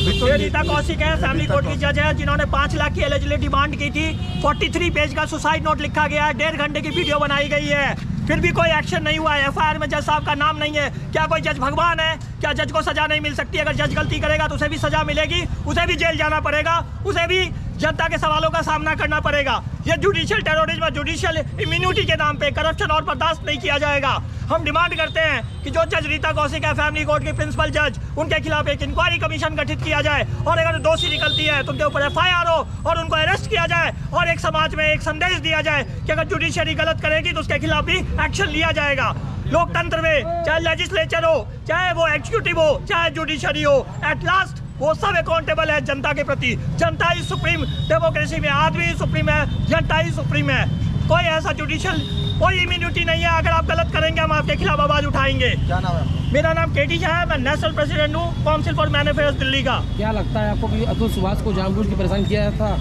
अभी तो रीता कौशिक है, फैमिली कोर्ट की जज है, जिन्होंने 5 लाख की एलिजिबल डिमांड की थी। 43 पेज का सुसाइड नोट लिखा गया है, 1.5 घंटे की वीडियो बनाई गई है, फिर भी कोई एक्शन नहीं हुआ है। एफआईआर में जज साहब का नाम नहीं है। क्या कोई जज भगवान है? क्या जज को सजा नहीं मिल सकती? अगर जज गलती करेगा तो उसे भी सजा मिलेगी, उसे भी जेल जाना पड़ेगा, उसे भी जनता के सवालों का सामना करना पड़ेगा। ये जुडिशियल टेररिज्म, जुडिशियल इम्यूनिटी के नाम पे करप्शन और बर्दाश्त नहीं किया जाएगा। हम डिमांड करते हैं कि जो जज रीता कौशिक है, फैमिली कोर्ट की प्रिंसिपल जज, उनके खिलाफ एक इंक्वायरी कमीशन गठित किया जाए और अगर दोषी निकलती है तो उनके ऊपर एफआईआर हो और उनको अरेस्ट किया जाए और एक समाज में एक संदेश दिया जाए कि अगर जुडिशरी गलत करेगी तो उसके खिलाफ भी एक्शन लिया जाएगा। लोकतंत्र में चाहे लेजिस्लेचर हो, चाहे वो एग्जीक्यूटिव हो, चाहे जुडिशरी हो, एट लास्ट वो सब अकाउंटेबल है जनता के प्रति। जनता ही सुप्रीम, डेमोक्रेसी में आदमी ही सुप्रीम है, जनता ही सुप्रीम है। कोई ऐसा जुडिशियल कोई इम्यूनिटी नहीं है। अगर आप गलत करेंगे हम आपके खिलाफ आवाज उठाएंगे। क्या नाम है? मेरा नाम केटी शाह है, मैं नेशनल प्रेसिडेंट हूँ council for man affairs Delhi का। क्या लगता है आपको कि अतुल सुभाष को जानबूझ के परेशान किया था?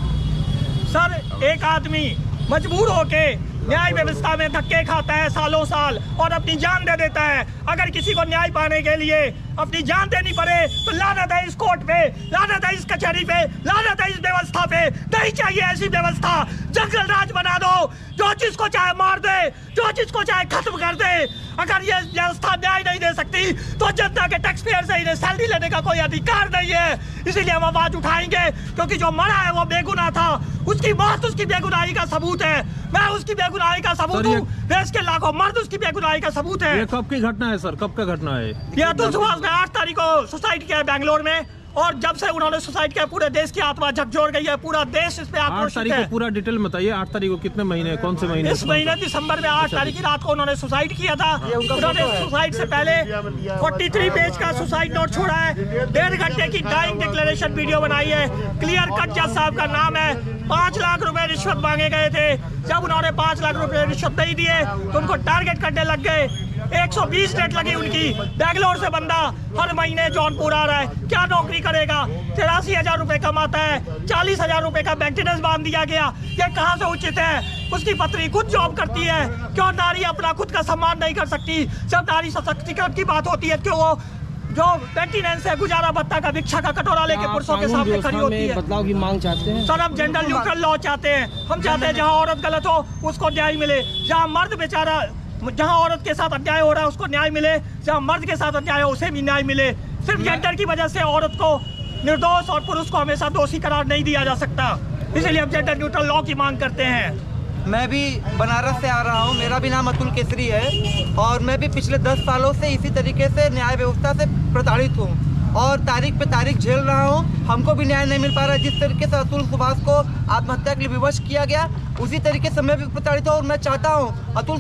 सर, एक आदमी मजबूर होके न्याय व्यवस्था में धक्के खाता है सालों साल और अपनी जान दे देता है। अगर किसी को न्याय पाने के लिए अपनी जान देनी पड़े तो लानत है इस कोर्ट पे, लानत है इस कचहरी पे, लानत है इस व्यवस्था पे। नहीं चाहिए ऐसी व्यवस्था। जंगल राज बना दो, जो चीज को चाहे मार दे, जो चीज को चाहे खत्म कर दे। अगर ये व्यवस्था न्याय नहीं दे सकती तो जनता के टैक्स पेयर से इन्हें सैलरी लेने का कोई अधिकार नहीं है। इसीलिए हम आवाज उठाएंगे, क्योंकि जो मरा है वो बेगुनाह था। उसकी मौत उसकी बेगुनाही का सबूत है। मैं उसकी बेगुनाही का सबूत हूँ, देश के लाखों मर्द उसकी बेगुनाही का सबूत है। ये कब की घटना है सर? कब का घटना है ये? अतुल सुभाष ने 8 तारीख को सुसाइड किया है बैंगलोर में, और जब से उन्होंने सुसाइड किया पूरे देश की आत्मा झकझोर गई है। पूरा देश इस पे आक्रोशित है। 8 तारीख को पूरा डिटेल बताइए। 8 तारीख को कितने महीने, कौन से महीने? इस महीने दिसंबर में 8 तारीख की रात को उन्होंने सुसाइड किया था। उन्होंने सुसाइड से पहले 43 पेज का सुसाइड नोट छोड़ा है, 1.5 घंटे की डाइंग डिक्लेरेशन वीडियो बनाई है। क्लियर कट जज साहब का नाम है। 5 लाख रुपए रिश्वत मांगे गए थे। जब उन्होंने 5 लाख रुपए रिश्वत नहीं दिए तो उनको टारगेट करने लग गए। 120 डेट लगी उनकी। बैंगलोर से बंदा हर महीने जौनपुर आ रहा है, क्या नौकरी करेगा? 83,000 रुपए कमाता है, 40,000 रुपए का मेंटेनेंस बांध दिया गया। ये कहाँ से उचित है? उसकी पत्नी खुद जॉब करती है। क्यों नारी अपना खुद का सम्मान नहीं कर सकती? जब नारी सशक्तिकरण की बात होती है, क्यों वो जो मेंटेनेंस है, गुजारा भत्ता का, भिक्षा का कटोरा लेके पुरुषों के सामने खड़ी होती है? बदलाव की मांग चाहते हैं सर, हम जेंडर न्यूट्रल लॉ चाहते हैं। हम चाहते हैं जहाँ औरत गलत हो उसको न्याय मिले, जहाँ मर्द बेचारा, जहाँ औरत के साथ अन्याय हो रहा है उसको न्याय मिले, जहाँ मर्द के साथ अन्याय हो उसे भी न्याय मिले। सिर्फ जेंडर की वजह से औरत को निर्दोष और पुरुष को हमेशा दोषी करार नहीं दिया जा सकता। इसलिए हम जेंडर न्यूट्रल लॉ की मांग करते हैं। मैं भी बनारस से आ रहा हूँ। मेरा भी नाम अतुल केसरी है और मैं भी पिछले 10 सालों से इसी तरीके से न्याय व्यवस्था से प्रताड़ित हूँ और तारीख पे तारीख झेल रहा हूँ। हमको भी न्याय नहीं मिल पा रहा है। जिस तरीके से अतुल सुभाष को आत्महत्या के लिए विवश किया गया, उसी तरीके से मैं भी प्रताड़ित हूँ और मैं चाहता हूँ अतुल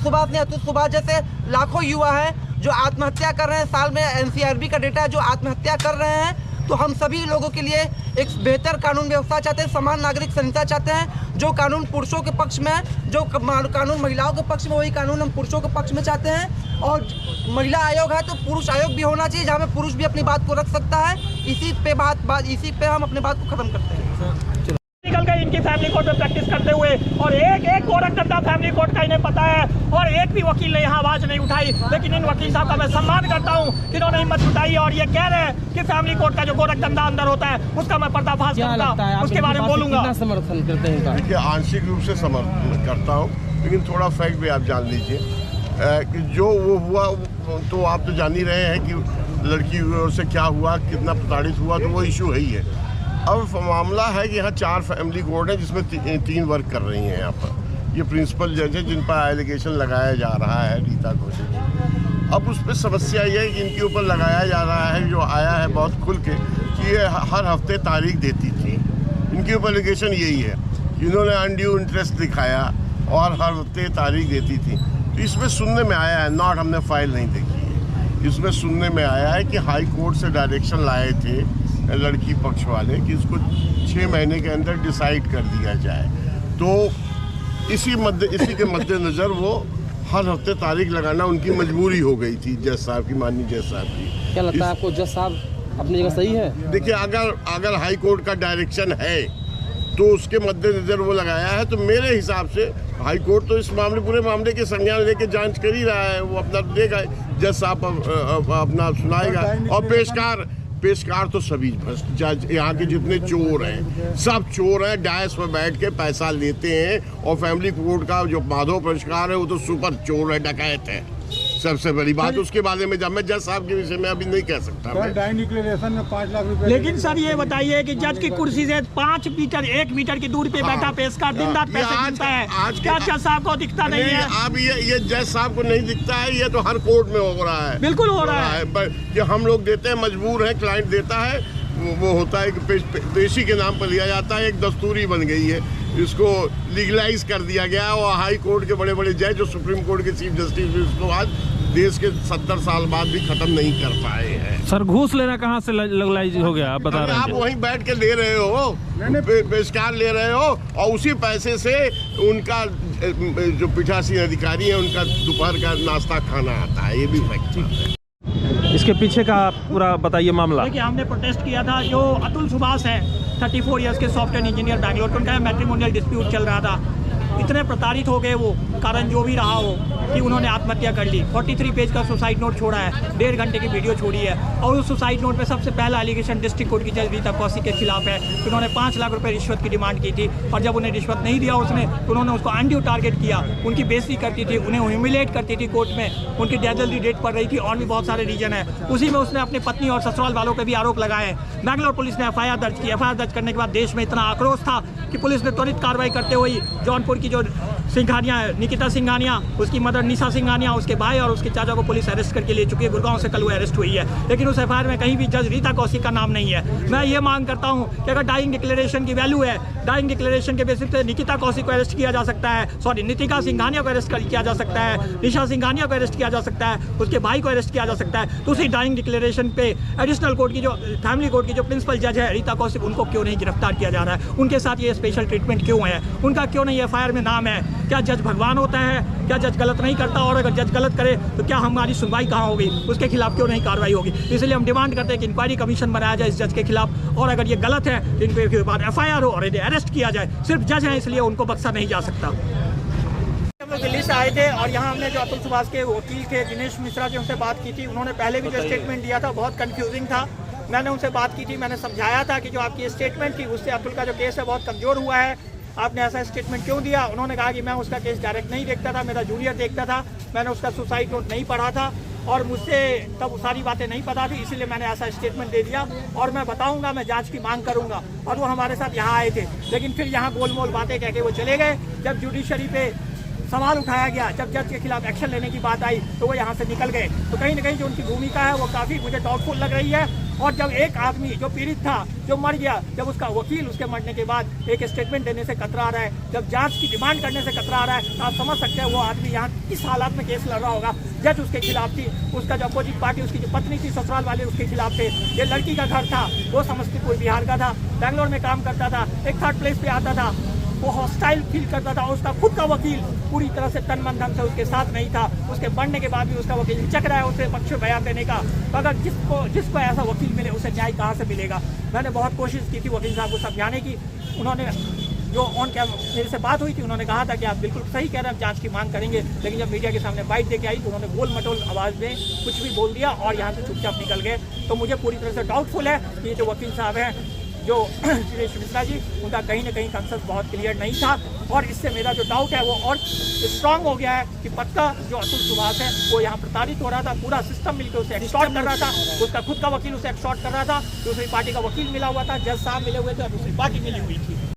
सुभाष जैसे लाखों युवा हैं जो आत्महत्या कर रहे हैं। साल में NCRB का डेटा है जो आत्महत्या कर रहे हैं। तो हम सभी लोगों के लिए एक बेहतर कानून व्यवस्था चाहते हैं, समान नागरिक संहिता चाहते हैं। जो कानून पुरुषों के पक्ष में, जो कानून महिलाओं के पक्ष में, वही कानून हम पुरुषों के पक्ष में चाहते हैं। और महिला आयोग है तो पुरुष आयोग भी होना चाहिए, जहाँ पे पुरुष भी अपनी बात को रख सकता है। इसी पे हम अपने बात को खत्म करते हैं। निकल गए इनकी फैमिली कोर्ट में प्रैक्टिस करते हुए, और एक गोरख धंधा फैमिली कोर्ट का इन्हें पता है, और एक भी वकील ने यहाँ आवाज नहीं उठाई। लेकिन इन वकील साहब का मैं सम्मान करता हूँ, जिन्होंने हिम्मत उठाई और ये कह रहे हैं कि फैमिली कोर्ट का जो गोरख धंधा अंदर होता है उसका मैं पर्दाफाश करूंगा, उसके बारे में बोलूंगा। समर्थन करते हैं? देखिए, आंशिक रूप से समर्थन करता हूँ, लेकिन थोड़ा फैक्ट भी आप जान लीजिए कि जो वो हुआ तो आप तो जान ही रहे हैं कि लड़की की ओर से क्या हुआ, कितना प्रताड़ित हुआ, तो वो इशू है ही है। अब मामला है कि यहाँ 4 फैमिली कोर्ट है जिसमें 3 वर्क कर रही हैं। यहाँ पर ये प्रिंसिपल जज है जिन पर एलिगेशन लगाया जा रहा है रीता कौशिक। अब उस पर समस्या ये है कि इनके ऊपर लगाया जा रहा है, जो आया है बहुत खुल के, कि ये हर हफ्ते तारीख देती थी। इनके ऊपर एलिगेशन यही है, इन्होंने अनड्यू इंटरेस्ट दिखाया और हर हफ्ते तारीख देती थी। तो इसमें सुनने में आया है, नॉट हमने फाइल नहीं देखी है, इसमें सुनने में आया है कि हाई कोर्ट से डायरेक्शन लाए थे लड़की पक्ष वाले कि इसको 6 महीने के अंदर डिसाइड कर दिया जाए। तो इसी के मद्देनज़र वो हर हफ्ते तारीख लगाना उनकी मजबूरी हो गई थी, जज साहब की, माननीय जज साहब की। क्या लगता है आपको जज साहब अपनी जगह सही है? देखिए, अगर हाई कोर्ट का डायरेक्शन है तो उसके मद्देनज़र वो लगाया है, तो मेरे हिसाब से हाई कोर्ट तो इस पूरे मामले के संज्ञान लेके जांच कर ही रहा है। वो अपना देगा, जज साहब अपना सुनाएगा और पेशकार तो सभी जज यहाँ के जितने चोर हैं सब चोर हैं, डायस पर बैठ के पैसा लेते हैं। और फैमिली कोर्ट का जो माधव पेशकार है वो तो सुपर चोर है, डकैत है। सबसे बड़ी बात उसके बारे में जब मैं जज साहब के विषय में अभी नहीं कह सकता मैं। डाइंग डिक्लेरेशन में 5 लाख रुपए। लेकिन सर ये बताइए कि जज की कुर्सी से 5 मीटर 1 मीटर की दूरी पे बैठा पेशकार दिन रात पैसे गिनता है, क्या जज साहब को दिखता नहीं है? अब ये जज साहब को नहीं दिखता है, ये तो हर कोर्ट में हो रहा है। बिल्कुल हो रहा है। कि हम लोग देते हैं, मजबूर है, क्लाइंट देता है, वो होता है कि पेशी के नाम पर लिया जाता है। एक दस्तूरी बन गई है, इसको लीगलाइज कर दिया गया। और हाई कोर्ट के बड़े बड़े जज, जो सुप्रीम कोर्ट के चीफ जस्टिस भी उसको आज देश के 70 साल बाद भी खत्म नहीं कर पाए हैं। सर घूस लेना कहाँ से लीगलाइज हो गया, आप बता रहे हैं? आप वहीं बैठ के ले रहे हो, पेशकार ले रहे हो, और उसी पैसे से उनका जो पीठासीन अधिकारी है उनका दोपहर का नाश्ता खाना आता है। ये भी फैक्ट है। इसके पीछे का पूरा बताइए मामला। देखिए, हमने प्रोटेस्ट किया था। जो अतुल सुभाष है 34 इयर्स के सॉफ्टवेयर इंजीनियर बैंगलोर के, उनका मैट्रिमोनियल डिस्प्यूट चल रहा था। इतने प्रताड़ित हो गए वो, कारण जो भी रहा हो, कि उन्होंने आत्महत्या कर ली। 43 पेज का सुसाइड नोट छोड़ा है, 1.5 घंटे की वीडियो छोड़ी है। और उस सुसाइड नोट में सबसे पहला एलिगेशन डिस्ट्रिक्ट कोर्ट की जज रीता कौशिक के खिलाफ है। उन्होंने 5 लाख रुपए रिश्वत की डिमांड की थी, और जब उन्हें रिश्वत नहीं दिया उसने, तो उन्होंने उसको अनड्यू टारगेट किया, उनकी बेइज्जती करती थी, उन्हें ह्यूमिलेट करती थी कोर्ट में, उनकी जल्दी डेट पड़ रही थी, और भी बहुत सारे रीजन है। उसी में उसने अपनी पत्नी और ससुराल वालों पर भी आरोप लगाए। बैंगलोर पुलिस ने FIR दर्ज की। FIR दर्ज करने के बाद देश में इतना आक्रोश था कि पुलिस ने त्वरित कार्रवाई करते हुए जौनपुर की जो सिंघानिया है, निकिता सिंघानिया, उसकी मदर निशा सिंघानिया, उसके भाई और उसके चाचा को पुलिस अरेस्ट करके ले चुकी है। गुड़गांव से कल वो अरेस्ट हुई है, लेकिन उस FIR में कहीं भी जज रीता कौशिक का नाम नहीं है। मैं ये मांग करता हूँ कि अगर डाइंग डिक्लेरेशन की वैल्यू है, डाइंग डिक्लेरेशन के बेसिस पे निकिता कौशिक को अरेस्ट किया जा सकता है, सॉरी नितिका सिंघानिया को अरेस्ट किया जा सकता है, निशा सिंघानिया को अरेस्ट किया जा सकता है, उसके भाई को अरेस्ट किया जा सकता है, तो उसी डाइंग डिक्लेरेशन पे एडिशनल कोर्ट की जो फैमिली कोर्ट की जो प्रिंसिपल जज है रीता कौशिक, उनको क्यों नहीं गिरफ्तार किया जा रहा है? उनके साथ ये स्पेशल ट्रीटमेंट क्यों है? उनका क्यों नहीं FIR में नाम है? क्या जज भगवान होता है? क्या जज गलत नहीं करता? और अगर जज गलत करे तो क्या हमारी सुनवाई कहाँ होगी? उसके खिलाफ क्यों नहीं कार्रवाई होगी? इसलिए हम डिमांड करते हैं कि इंक्वायरी कमीशन बनाया जाए इस जज के खिलाफ, और अगर ये गलत है तो इनके बाद FIR हो और इन्हें अरेस्ट किया जाए। सिर्फ जज हैं इसलिए उनको बख्शा नहीं जा सकता। हम लोग दिल्ली से आए थे, और यहाँ हमने जो अतुल सुभाष के वकील थे दिनेश मिश्रा जी, उनसे बात की थी। उन्होंने पहले भी जो स्टेटमेंट दिया था बहुत कंफ्यूजिंग था। मैंने उनसे बात की थी, मैंने समझाया था कि जो आपकी स्टेटमेंट थी उससे अतुल का जो केस है बहुत कमज़ोर हुआ है, आपने ऐसा स्टेटमेंट क्यों दिया? उन्होंने कहा कि मैं उसका केस डायरेक्ट नहीं देखता था, मेरा जूनियर देखता था, मैंने उसका सुसाइड नोट नहीं पढ़ा था, और मुझसे तब सारी बातें नहीं पता थी, इसीलिए मैंने ऐसा स्टेटमेंट दे दिया, और मैं बताऊंगा, मैं जांच की मांग करूंगा। और वो हमारे साथ यहाँ आए थे, लेकिन फिर यहाँ गोलमोल बातें कह के वो चले गए। जब जुडिशरी पे सवाल उठाया गया, जब जज के खिलाफ एक्शन लेने की बात आई, तो वो यहाँ से निकल गए। तो कहीं ना कहीं जो उनकी भूमिका है वो काफ़ी मुझे डाउटफुल लग रही है। और जब एक आदमी जो पीड़ित था, जो मर गया, जब उसका वकील उसके मरने के बाद एक स्टेटमेंट देने से कतरा रहा है, जब जांच की डिमांड करने से कतरा रहा है, तो आप समझ सकते हैं वो आदमी यहाँ किस हालात में केस लड़ रहा होगा। जज उसके खिलाफ थी, उसका जो अपोजिट पार्टी, उसकी जो पत्नी थी, ससुराल वाले उसके खिलाफ थे। ये लड़की का घर था, वो समस्तीपुर बिहार का था, बैंगलोर में काम करता था, एक 3rd प्लेस पे आता था, वो हॉस्टाइल फील करता था। उसका खुद का वकील पूरी तरह से तन मन धन से उसके साथ नहीं था। उसके बढ़ने के बाद भी उसका वकील हिचक रहा है उसे पक्ष बयान देने का। तो अगर जिसको ऐसा वकील मिले उसे न्याय कहाँ से मिलेगा? मैंने बहुत कोशिश की थी वकील साहब को समझाने की। उन्होंने जो ऑन कैमरा मेरे से बात हुई थी, उन्होंने कहा था कि आप बिल्कुल सही कह रहे हैं, हम जांच की मांग करेंगे। लेकिन जब मीडिया के सामने बाइट देके आई तो उन्होंने गोल मटोल आवाज़ में कुछ भी बोल दिया और यहाँ से चुपचाप निकल गए। तो मुझे पूरी तरह से डाउटफुल है कि ये जो वकील साहब हैं, जो दिनेश मिश्रा जी, उनका कहीं ना कहीं कंसेप्ट बहुत क्लियर नहीं था। और इससे मेरा जो डाउट है वो और स्ट्रांग हो गया है कि पक्का जो अतुल सुभाष है वो यहाँ प्रताड़ित हो रहा था, पूरा सिस्टम मिलकर उसे एक्सटॉर्ट कर रहा था, उसका खुद का वकील उसे एक्सटॉर्ट कर रहा था, दूसरी पार्टी का वकील मिला हुआ था, जज साहब मिले हुए थे और दूसरी पार्टी मिली हुई थी।